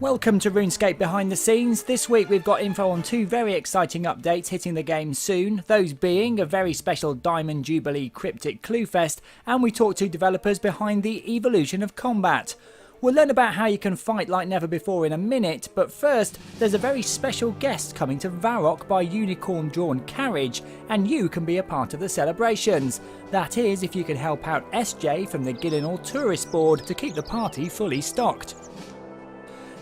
Welcome to Runescape Behind the Scenes. This week we've got info on two very exciting updates hitting the game soon, those being a very special Diamond Jubilee Cryptic Clue Fest, and we talk to developers behind the evolution of combat. We'll learn about how you can fight like never before in a minute, but first there's a very special guest coming to Varrock by Unicorn Drawn Carriage, and you can be a part of the celebrations. That is, if you can help out SJ from the Gillinor Tourist Board to keep the party fully stocked.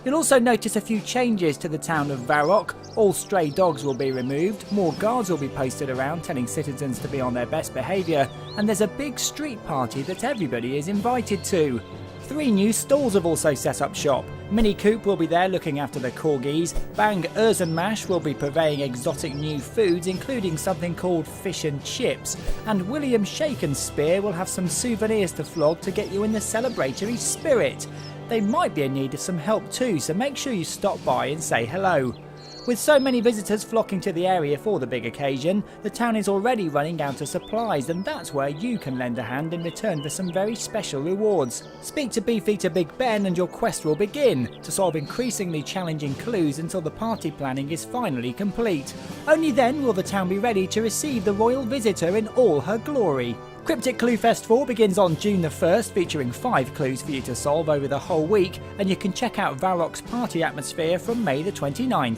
You'll also notice a few changes to the town of Varrock. All stray dogs will be removed, more guards will be posted around telling citizens to be on their best behaviour, and there's a big street party that everybody is invited to. 3 new stalls have also set up shop. Mini Coop will be there looking after the corgis, Bang Mash will be purveying exotic new foods including something called fish and chips, and William Shake and Spear will have some souvenirs to flog to get you in the celebratory spirit. They might be in need of some help too, so make sure you stop by and say hello. With so many visitors flocking to the area for the big occasion, the town is already running out of supplies, and that's where you can lend a hand in return for some very special rewards. Speak to Beefeater Big Ben and your quest will begin, to solve increasingly challenging clues until the party planning is finally complete. Only then will the town be ready to receive the royal visitor in all her glory. Cryptic Clue Fest 4 begins on June the 1st, featuring 5 clues for you to solve over the whole week, and you can check out Varrock's party atmosphere from May the 29th.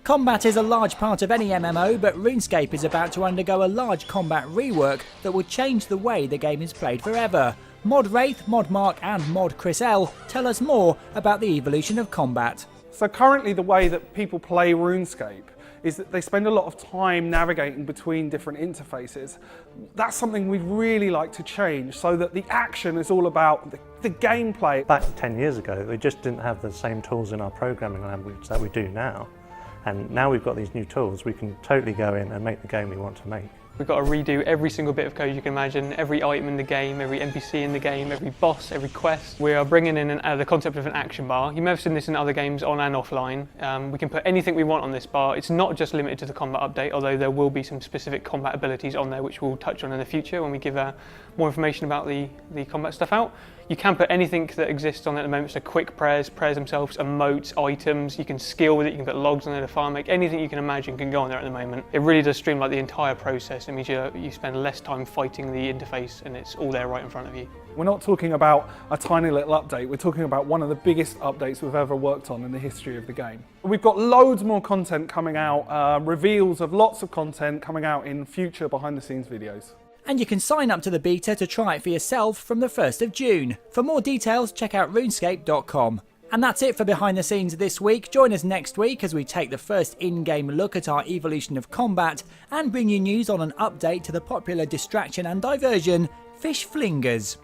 Combat is a large part of any MMO, but Runescape is about to undergo a large combat rework that will change the way the game is played forever. Mod Wraith, Mod Mark and Mod Chris L tell us more about the evolution of combat. So currently the way that people play RuneScape is that they spend a lot of time navigating between different interfaces. That's something we'd really like to change so that the action is all about the gameplay. Back 10 years ago, we just didn't have the same tools in our programming language that we do now. And now we've got these new tools, we can totally go in and make the game we want to make. We've got to redo every single bit of code you can imagine, every item in the game, every NPC in the game, every boss, every quest. We are bringing in the concept of an action bar. You may have seen this in other games on and offline. We can put anything we want on this bar. It's not just limited to the combat update, although there will be some specific combat abilities on there which we'll touch on in the future when we give more information about the combat stuff out. You can put anything that exists on there at the moment, so quick prayers themselves, emotes, items, you can skill with it, you can put logs on there to farm make, anything you can imagine can go on there at the moment. It really does streamline the entire process. It means you spend less time fighting the interface and it's all there right in front of you. We're not talking about a tiny little update, we're talking about one of the biggest updates we've ever worked on in the history of the game. We've got loads more content coming out, reveals of lots of content coming out in future behind the scenes videos. And you can sign up to the beta to try it for yourself from the 1st of June. For more details, check out runescape.com. And that's it for Behind the Scenes this week. Join us next week as we take the first in-game look at our evolution of combat and bring you news on an update to the popular distraction and diversion, Fish Flingers.